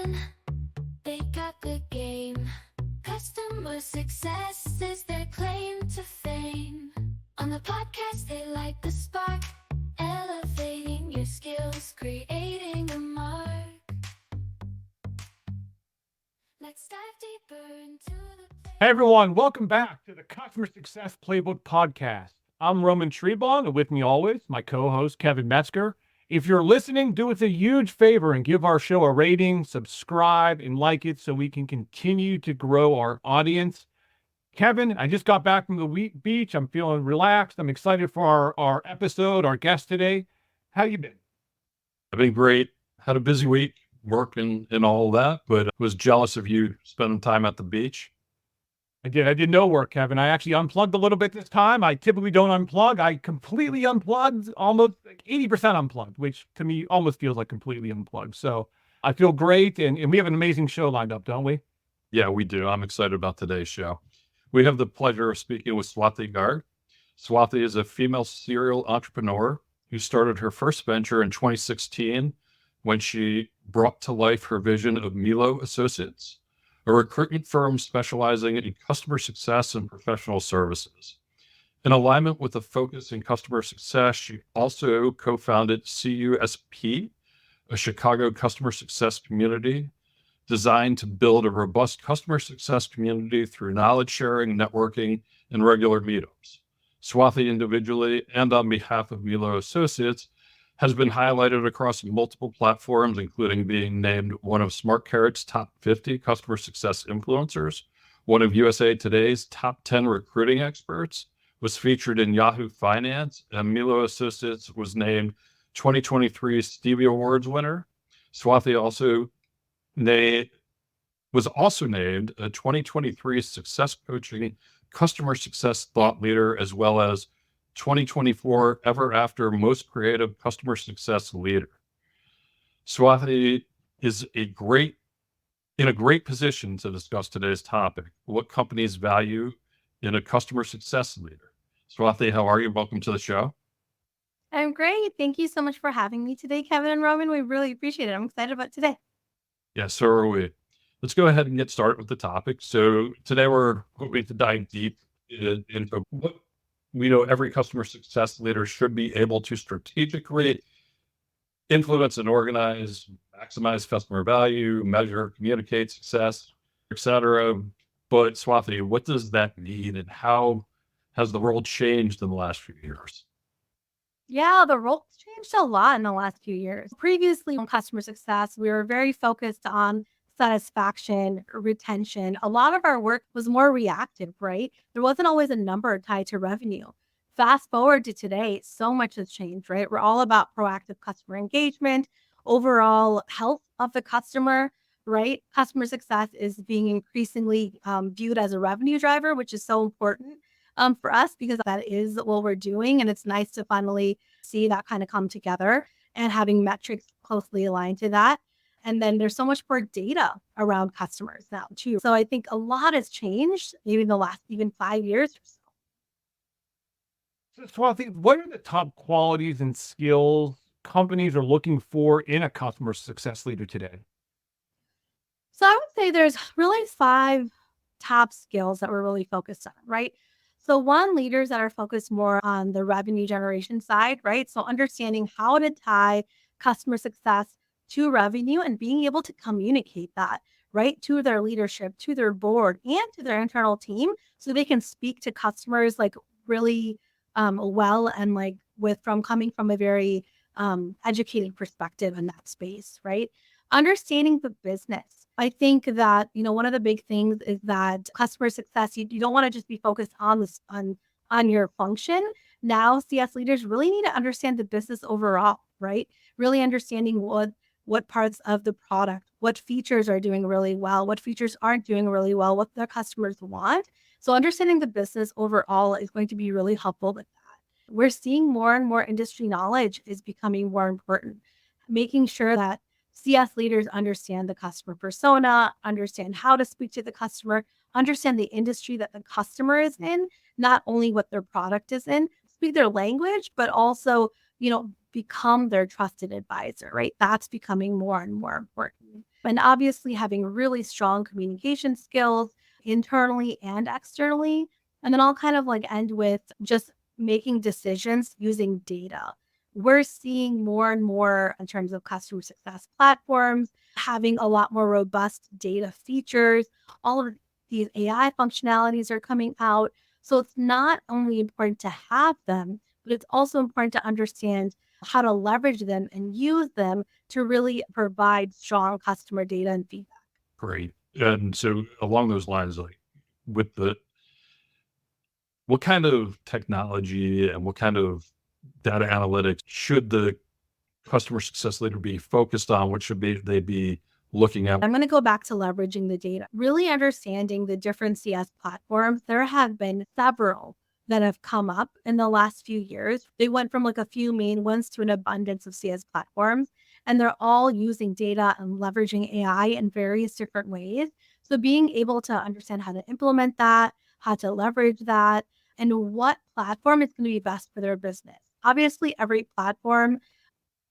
Trebon, they got the game. Customer success is their claim to fame. On the podcast, they light the spark, elevating your skills, creating a mark. Let's dive deeper into the Hey everyone, welcome back to the Customer Success Playbook Podcast. I'm Roman Trebon, and with me always, my co-host Kevin Metzger. If you're listening, do us a huge favor and give our show a rating, subscribe, and like it so we can continue to grow our audience. Kevin, I just got back from the beach. I'm feeling relaxed. I'm excited for our episode, our guest today. How you been? I've been great. Had a busy week working and all that, but was jealous of you spending time at the beach. I did no work, Kevin. I actually unplugged a little bit this time. I typically don't unplug. I completely unplugged, almost like 80% unplugged, which to me almost feels like completely unplugged. So I feel great. And we have an amazing show lined up, don't we? Yeah, we do. I'm excited about today's show. We have the pleasure of speaking with Swati Garg. Swati is a female serial entrepreneur who started her first venture in 2016 when she brought to life her vision of Milo Associates, a recruitment firm specializing in customer success and professional services. In alignment with a focus in customer success, she also co-founded CUSP, a Chicago customer success community designed to build a robust customer success community through knowledge sharing, networking, and regular meetups. Swati, individually and on behalf of Milo Associates, has been highlighted across multiple platforms, including being named one of Smart Carrot's top 50 customer success influencers, one of USA Today's top 10 recruiting experts, was featured in Yahoo Finance, and Milo Associates was named 2023 Stevie Awards winner. Swati was also named a 2023 Success Coaching Customer Success Thought Leader, as well as 2024 Ever After Most Creative Customer Success Leader. Swati is in a great position to discuss today's topic, what companies value in a customer success leader. Swati, how are you? Welcome to the show. I'm great. Thank you so much for having me today, Kevin and Roman. We really appreciate it. I'm excited about today. Yeah, so are we. Let's go ahead and get started with the topic. So today we're hoping to dive deep into what we know every customer success leader should be able to strategically influence and organize, maximize customer value, measure, communicate success, etc. But Swati, what does that mean, and how has the world changed in the last few years? Yeah, the role's changed a lot in the last few years. Previously, on customer success, we were very focused on satisfaction, retention. A lot of our work was more reactive, right? There wasn't always a number tied to revenue. Fast forward to today, so much has changed, right? We're all about proactive customer engagement, overall health of the customer, right? Customer success is being increasingly viewed as a revenue driver, which is so important for us because that is what we're doing. And it's nice to finally see that kind of come together and having metrics closely aligned to that. And then there's so much more data around customers now too. So I think a lot has changed maybe in the last even 5 years or so. So Swati, what are the top qualities and skills companies are looking for in a customer success leader today? So I would say there's really 5 top skills that we're really focused on, right? So one, leaders that are focused more on the revenue generation side, right? So understanding how to tie customer success to revenue and being able to communicate that, right, to their leadership, to their board, and to their internal team so they can speak to customers like really well and like coming from a very educated perspective in that space, right? Understanding the business. I think that, one of the big things is that customer success, you don't want to just be focused on this, on your function. Now, CS leaders really need to understand the business overall, right? Really understanding what parts of the product, what features are doing really well, what features aren't doing really well, what their customers want. So understanding the business overall is going to be really helpful with that. We're seeing more and more industry knowledge is becoming more important, making sure that CS leaders understand the customer persona, understand how to speak to the customer, understand the industry that the customer is in, not only what their product is in, speak their language, but also, become their trusted advisor, right? That's becoming more and more important. And obviously having really strong communication skills internally and externally. And then I'll kind of like end with just making decisions using data. We're seeing more and more in terms of customer success platforms, having a lot more robust data features. All of these AI functionalities are coming out. So it's not only important to have them, but it's also important to understand how to leverage them and use them to really provide strong customer data and feedback. Great. And so along those lines, like with what kind of technology and what kind of data analytics should the customer success leader be focused on? What should they be looking at? I'm going to go back to leveraging the data, really understanding the different CS platforms. There have been several that have come up in the last few years. They went from like a few main ones to an abundance of CS platforms, and they're all using data and leveraging AI in various different ways. So being able to understand how to implement that, how to leverage that, and what platform is going to be best for their business. Obviously, every platform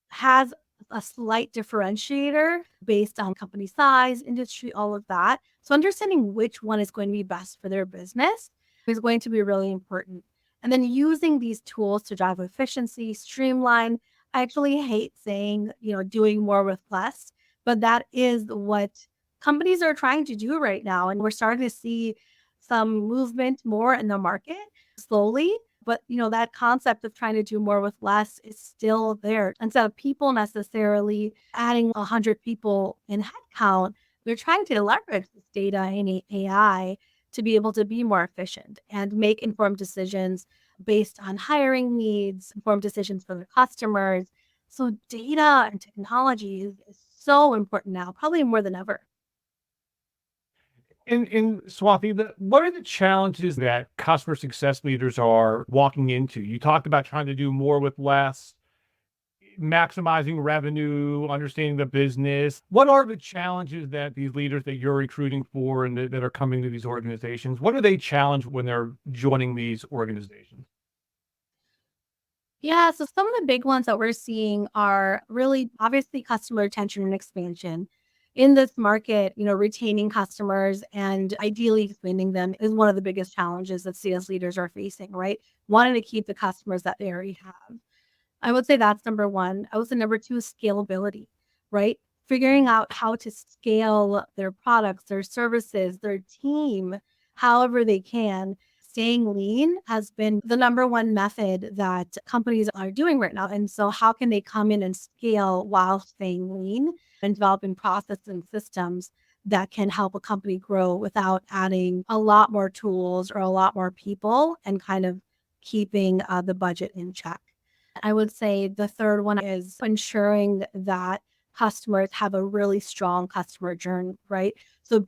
has a slight differentiator based on company size, industry, all of that. So understanding which one is going to be best for their business is going to be really important. And then using these tools to drive efficiency, streamline. I actually hate saying, doing more with less, but that is what companies are trying to do right now. And we're starting to see some movement more in the market slowly. But, that concept of trying to do more with less is still there. Instead of people necessarily adding 100 people in headcount, we're trying to leverage this data and AI to be able to be more efficient and make informed decisions based on hiring needs, informed decisions for their customers. So data and technology is so important now, probably more than ever. In Swati, what are the challenges that customer success leaders are walking into? You talked about trying to do more with less, maximizing revenue, understanding the business. What are the challenges that these leaders that you're recruiting for and that are coming to these organizations? What are they challenged when they're joining these organizations? Yeah, so some of the big ones that we're seeing are really obviously customer retention and expansion. In this market, retaining customers and ideally expanding them is one of the biggest challenges that CS leaders are facing, right? Wanting to keep the customers that they already have. I would say that's number one. I would say number two is scalability, right? Figuring out how to scale their products, their services, their team, however they can. Staying lean has been the number one method that companies are doing right now. And so how can they come in and scale while staying lean and developing processes and systems that can help a company grow without adding a lot more tools or a lot more people and kind of keeping the budget in check? I would say the third one is ensuring that customers have a really strong customer journey, right? So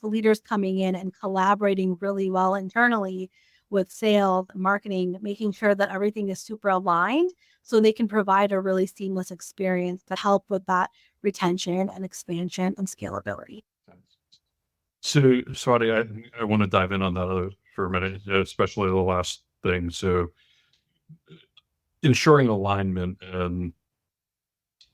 leaders coming in and collaborating really well internally with sales, marketing, making sure that everything is super aligned so they can provide a really seamless experience that help with that retention and expansion and scalability. So, Swati, I want to dive in on that for a minute, especially the last thing. So, ensuring alignment and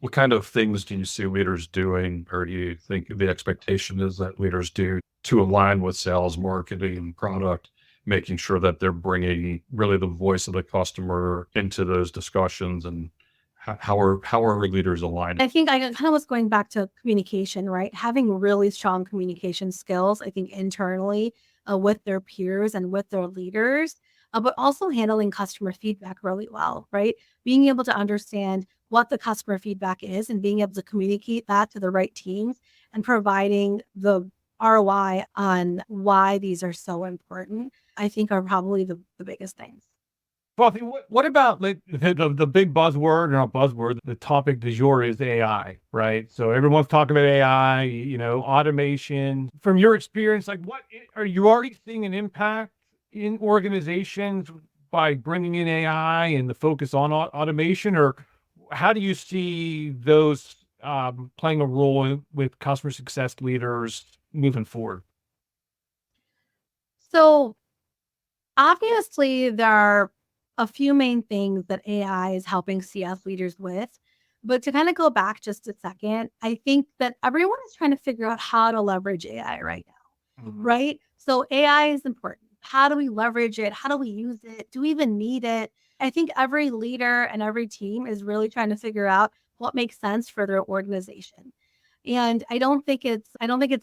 what kind of things do you see leaders doing, or do you think the expectation is that leaders do to align with sales, marketing, and product, making sure that they're bringing really the voice of the customer into those discussions, and how are leaders aligned? I think I kind of was going back to communication, right? Having really strong communication skills, I think internally with their peers and with their leaders, but also handling customer feedback really well, right? Being able to understand what the customer feedback is and being able to communicate that to the right teams and providing the ROI on why these are so important, I think are probably the biggest things. Swati, what about like the big buzzword, or not buzzword, the topic du jour is AI, right? So everyone's talking about AI, automation. From your experience, like are you already seeing an impact in organizations by bringing in AI and the focus on automation, or how do you see those playing a role with customer success leaders moving forward? So obviously there are a few main things that AI is helping CS leaders with. But to kind of go back just a second, I think that everyone is trying to figure out how to leverage AI right now, right? So AI is important. How do we leverage it? How do we use it? Do we even need it? I think every leader and every team is really trying to figure out what makes sense for their organization. And I don't think it's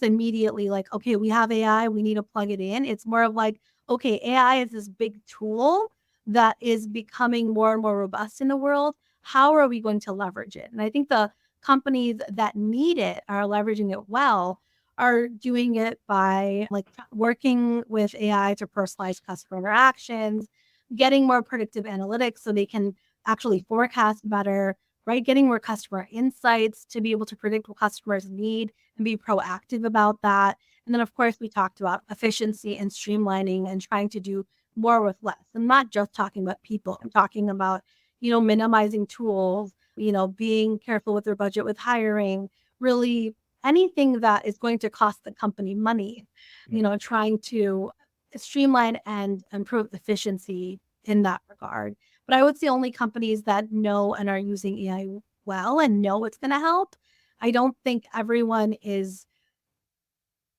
immediately like, okay, we have AI, we need to plug it in. It's more of like, okay, AI is this big tool that is becoming more and more robust in the world. How are we going to leverage it? And I think the companies that need it are leveraging it well, are doing it by like working with AI to personalize customer interactions, getting more predictive analytics so they can actually forecast better, right? Getting more customer insights to be able to predict what customers need and be proactive about that. And then, of course, we talked about efficiency and streamlining and trying to do more with less. I'm not just talking about people. I'm talking about, minimizing tools, being careful with their budget with hiring, really anything that is going to cost the company money, trying to streamline and improve efficiency in that regard. But I would say only companies that know and are using AI well and know it's going to help. I don't think everyone is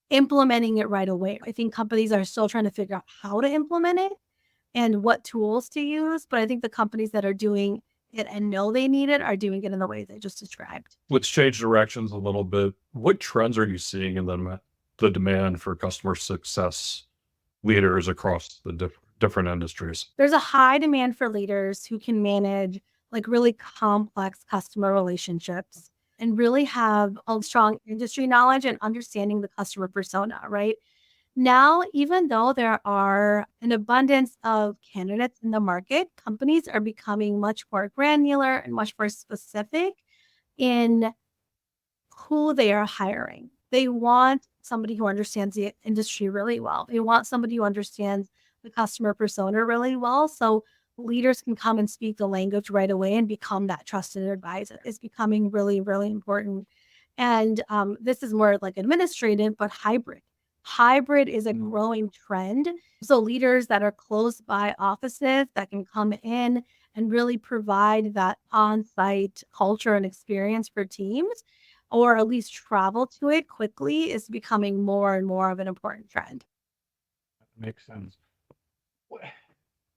implementing it right away. I think companies are still trying to figure out how to implement it and what tools to use. But I think the companies that are doing it and know they need it are doing it in the ways I just described. Let's change directions a little bit. What trends are you seeing in the demand for customer success leaders across the different industries? There's a high demand for leaders who can manage like really complex customer relationships and really have a strong industry knowledge and understanding the customer persona, right? Now, even though there are an abundance of candidates in the market, companies are becoming much more granular and much more specific in who they are hiring. They want somebody who understands the industry really well. They want somebody who understands the customer persona really well. So leaders can come and speak the language right away and become that trusted advisor. It's becoming really, really important. And this is more like administrative, but hybrid. Hybrid is a growing trend. So leaders that are close by offices that can come in and really provide that on-site culture and experience for teams, or at least travel to it quickly, is becoming more and more of an important trend. Makes sense.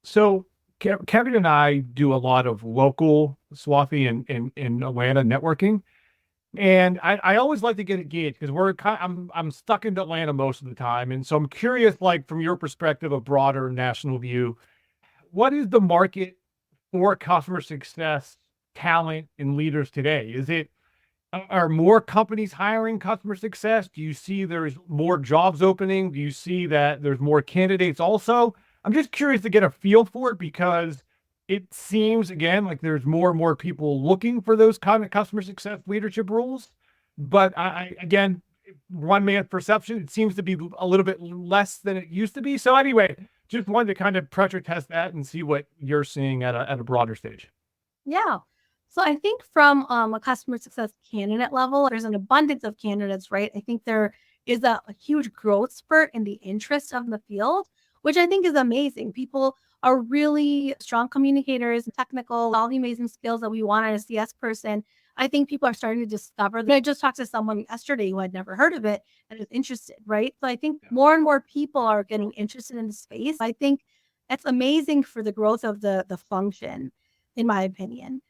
So Kevin and I do a lot of local Swati in Atlanta networking. And I always like to get a gauge because I'm stuck in Atlanta most of the time. And so I'm curious, like from your perspective, a broader national view, what is the market for customer success talent and leaders today? Are more companies hiring customer success? Do you see there's more jobs opening? Do you see that there's more candidates also? I'm just curious to get a feel for it because it seems, again, like there's more and more people looking for those kind of customer success leadership roles. But again, one man's perception, it seems to be a little bit less than it used to be. So anyway, just wanted to kind of pressure test that and see what you're seeing at a broader stage. Yeah. So I think from a customer success candidate level, there's an abundance of candidates, right? I think there is a huge growth spurt in the interest of the field, which I think is amazing. People are really strong communicators, technical, all the amazing skills that we want in a CS person. I think people are starting to discover. I just talked to someone yesterday who had never heard of it and is interested, right? So I think more and more people are getting interested in the space. I think it's amazing for the growth of the function, in my opinion.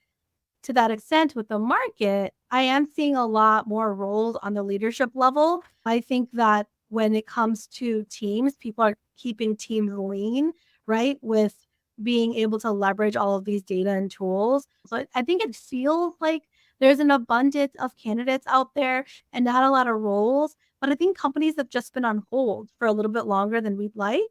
To that extent, with the market, I am seeing a lot more roles on the leadership level. I think that when it comes to teams, people are keeping teams lean, right? With being able to leverage all of these data and tools. So I think it feels like there's an abundance of candidates out there and not a lot of roles. But I think companies have just been on hold for a little bit longer than we'd like.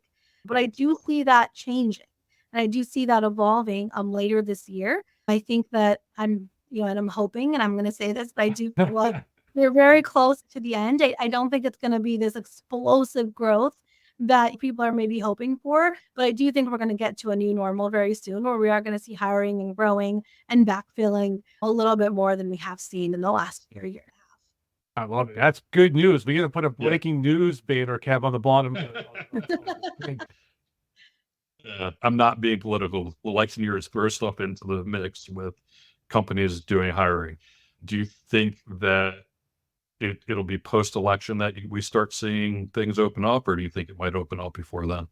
But I do see that changing. And I do see that evolving later this year. I think that and I'm hoping, and I'm going to say this, but I do feel like they're very close to the end. I don't think it's going to be this explosive growth that people are maybe hoping for, but I do think we're going to get to a new normal very soon where we are going to see hiring and growing and backfilling a little bit more than we have seen in the last year and a half. I love it. That's good news. We're going to put a breaking news banner, Kev, on the bottom. I'm not being political. Like to spur stuff into the mix with companies doing hiring. Do you think that it'll be post-election that we start seeing things open up, or do you think it might open up before then?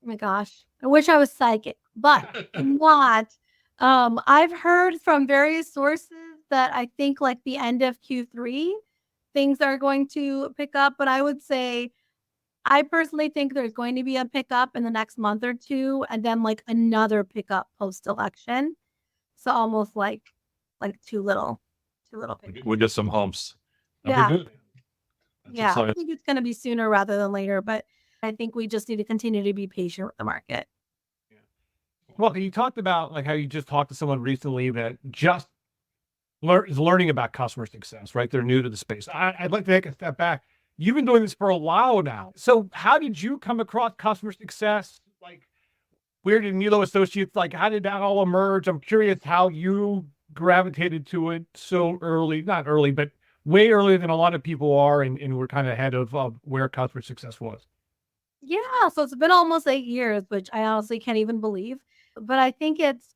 Oh my gosh. I wish I was psychic, but I'm not. I've heard from various sources that I think like the end of Q3, things are going to pick up. But I would say I personally think there's going to be a pickup in the next month or two, and then like another pickup post-election. So almost like too little pickup. We get some humps. That'd Yeah. be good. That's Yeah. I exciting. think it's going to be sooner rather than later, but I think we just need to continue to be patient with the market. Well, you talked about like how you just talked to someone recently that just is learning about customer success, right? They're new to the space. I'd like to take a step back. You've been doing this for a while now. So how did you come across customer success? Like, where did Milo Associates, like, how did that all emerge? I'm curious how you gravitated to it so early, not early, but way earlier than a lot of people are, and we're kind of ahead of where customer success was. Yeah, so it's been almost 8 years, which I honestly can't even believe. But I think it's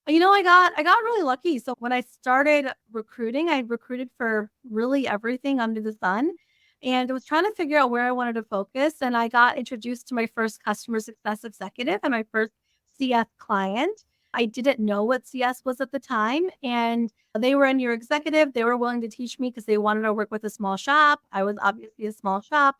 I got really lucky. So when I started recruiting, I recruited for really everything under the sun and I was trying to figure out where I wanted to focus. And I got introduced to my first customer success executive and my first CS client. I didn't know what CS was at the time. And they were a new executive. They were willing to teach me because they wanted to work with a small shop. I was obviously a small shop.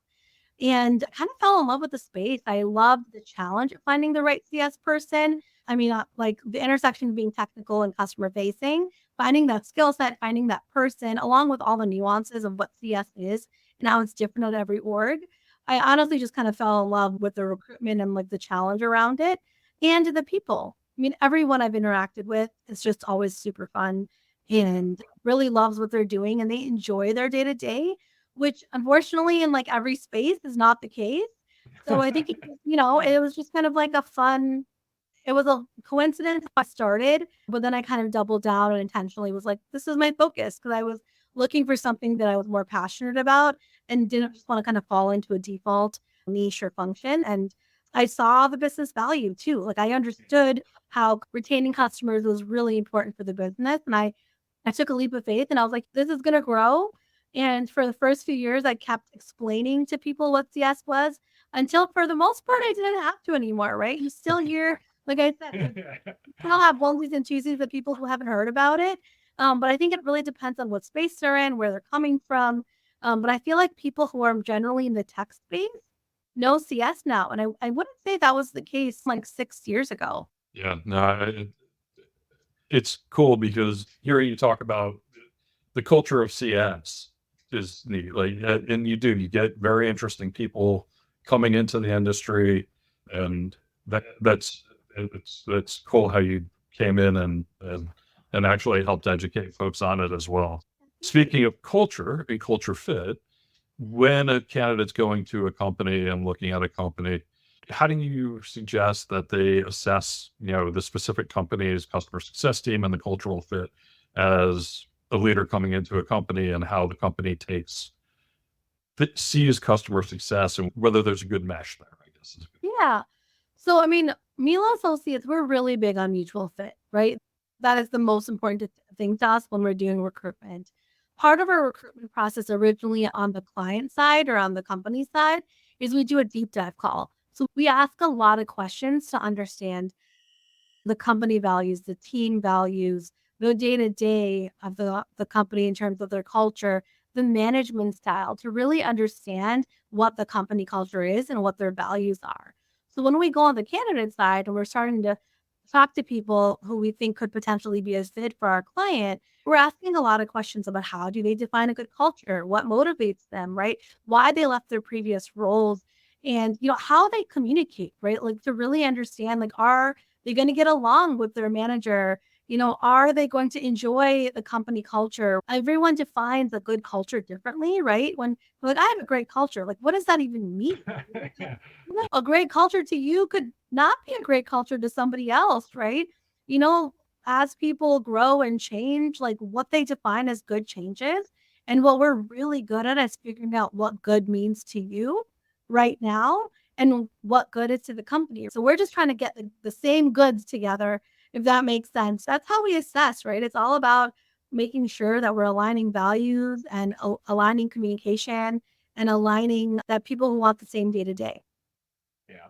And I kind of fell in love with the space. I loved the challenge of finding the right CS person. I mean, like the intersection of being technical and customer facing, finding that skill set, finding that person, along with all the nuances of what CS is and how it's different at every org. I honestly just kind of fell in love with the recruitment and like the challenge around it and the people. I mean, everyone I've interacted with is just always super fun and really loves what they're doing and they enjoy their day to day, which unfortunately in like every space is not the case. So I think, it was just kind of like it was a coincidence how I started, but then I kind of doubled down and intentionally was like, this is my focus because I was looking for something that I was more passionate about and didn't just want to kind of fall into a default niche or function. And I saw the business value too. Like I understood how retaining customers was really important for the business. And I took a leap of faith and I was like, this is going to grow. And for the first few years, I kept explaining to people what CS was until for the most part, I didn't have to anymore, right? You still hear, like I said, I'll have onesies and twosies with people who haven't heard about it. But I think it really depends on what space they're in, where they're coming from. But I feel like people who are generally in the tech space know CS now. And I wouldn't say that was the case like 6 years ago. Yeah, no, it's cool because hearing you talk about the culture of CS is neat. Like, and you get very interesting people coming into the industry, and that's cool how you came in and actually helped educate folks on it as well. Speaking of culture and culture fit, when a candidate's going to a company and looking at a company, how do you suggest that they assess, the specific company's customer success team and the cultural fit as a leader coming into a company and how the company sees customer success and whether there's a good mesh there, I guess. Yeah. So, I mean, Milo Associates, we're really big on mutual fit, right? That is the most important thing to us when we're doing recruitment. Part of our recruitment process originally on the client side or on the company side is we do a deep dive call. So we ask a lot of questions to understand the company values, the team values, the day-to-day of the company in terms of their culture, the management style, to really understand what the company culture is and what their values are. So when we go on the candidate side and we're starting to talk to people who we think could potentially be a fit for our client, we're asking a lot of questions about how do they define a good culture, what motivates them, right? Why they left their previous roles, and how they communicate, right? Like to really understand, like, are they going to get along with their manager? Are they going to enjoy the company culture? Everyone defines a good culture differently, right? When like, I have a great culture, like, what does that even mean? A great culture to you could not be a great culture to somebody else, right? As people grow and change, like what they define as good changes. And what we're really good at is figuring out what good means to you right now and what good is to the company. So we're just trying to get the same goods together if that makes sense. That's how we assess, right? It's all about making sure that we're aligning values and aligning communication and aligning that people who want the same day to day. Yeah.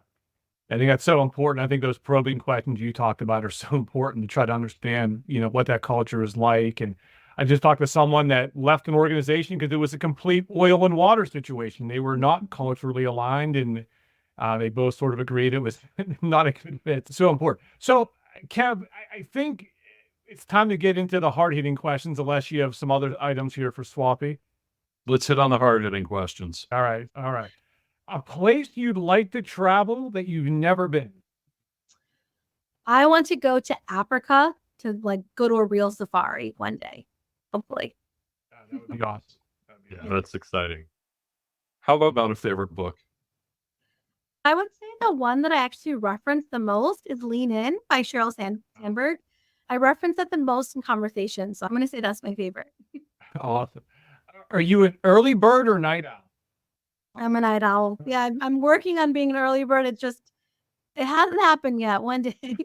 I think that's so important. I think those probing questions you talked about are so important to try to understand, what that culture is like. And I just talked to someone that left an organization because it was a complete oil and water situation. They were not culturally aligned, and they both sort of agreed it was not a good fit. It's so important. So, Kev, I think it's time to get into the hard-hitting questions, unless you have some other items here for Swati. Let's hit on the hard-hitting questions. All right. A place you'd like to travel that you've never been? I want to go to Africa to go to a real safari one day, hopefully. That would be awesome. Yeah, that's exciting. How about a favorite book? I would say the one that I actually reference the most is Lean In by Sheryl Sandberg. I reference it the most in conversations, so I'm going to say that's my favorite. Awesome. Are you an early bird or night owl? I'm a night owl. Yeah, I'm working on being an early bird. It hasn't happened yet. One day.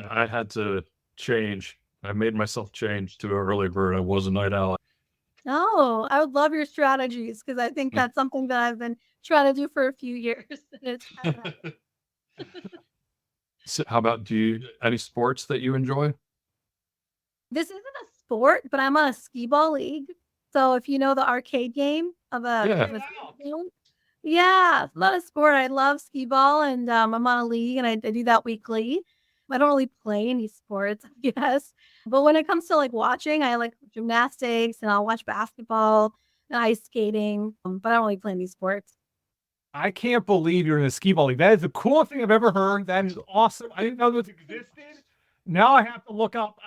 I had to change. I made myself change to an early bird. I was a night owl. Oh, I would love your strategies because I think that's something that I've been trying to do for a few years. And it's So how about, any sports that you enjoy? This isn't a sport, but I'm on a skee ball league. So if you know the arcade game of a yeah, it's not a sport. I love skee ball, and I'm on a league, and I do that weekly. I don't really play any sports, I guess. But when it comes to watching, I like gymnastics, and I'll watch basketball and ice skating. But I don't really play any sports. I can't believe you're in a skee ball league. That is the coolest thing I've ever heard. That is awesome. I didn't know this existed. Now I have to look up.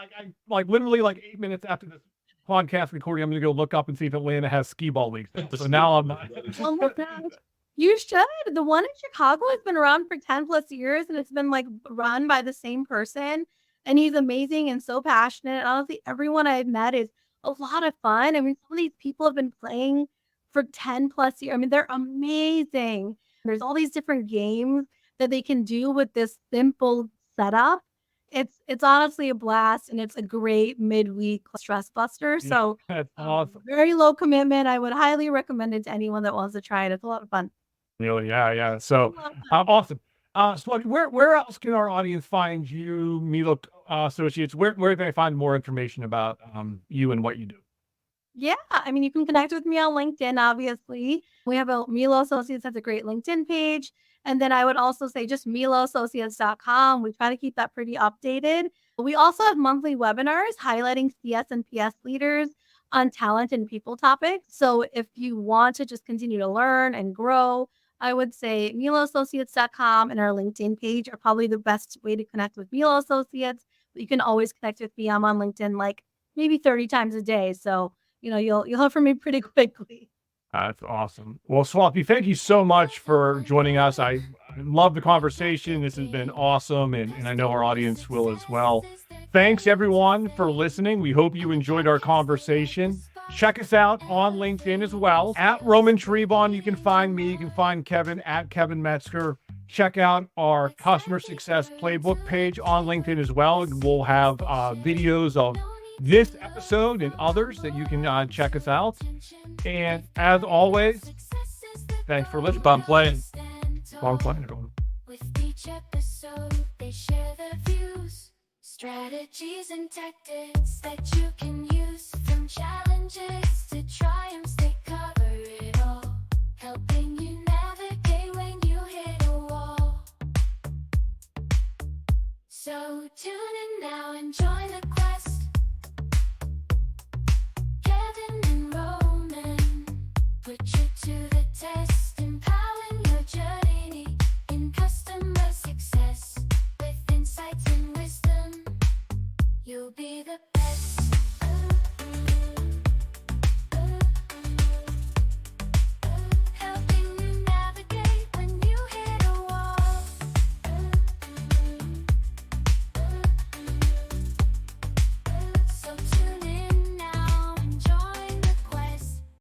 I literally 8 minutes after this podcast recording, I'm going to go look up and see if Atlanta has skee ball leagues. So now I'm not. Oh my gosh. You should. The one in Chicago has been around for 10 plus years, and it's been run by the same person. And he's amazing and so passionate. And honestly, everyone I've met is a lot of fun. I mean, some of these people have been playing for 10 plus years. I mean, they're amazing. There's all these different games that they can do with this simple setup. It's honestly a blast, and it's a great midweek stress buster. So that's awesome. Very low commitment. I would highly recommend it to anyone that wants to try it. It's a lot of fun. Really? Yeah. So awesome. So where else can our audience find you, Milo Associates? Where can I find more information about you and what you do? Yeah, I mean, you can connect with me on LinkedIn, obviously. We have Milo Associates has a great LinkedIn page. And then I would also say just miloassociates.com. We try to keep that pretty updated. We also have monthly webinars highlighting CS and PS leaders on talent and people topics. So if you want to just continue to learn and grow, I would say miloassociates.com and our LinkedIn page are probably the best way to connect with Milo Associates. But you can always connect with me. I'm on LinkedIn maybe 30 times a day. So, you'll hear from me pretty quickly. That's awesome. Well, Swati, thank you so much for joining us. I love the conversation. This has been awesome, and I know our audience will as well. Thanks, everyone, for listening. We hope you enjoyed our conversation. Check us out on LinkedIn as well. At Roman Trebon, you can find me. You can find Kevin at Kevin Metzger. Check out our Customer Success Playbook page on LinkedIn as well. And we'll have videos of this episode and others that you can check us out. And as always, thanks for listening. Bon playing. Bon playing, everyone. With each episode, they share their views, strategies and tactics that you can use, from challenges to triumphs. They cover it all, helping you navigate when you hit a wall. So tune in now and join the quest. Kevin and Roman put you to the test.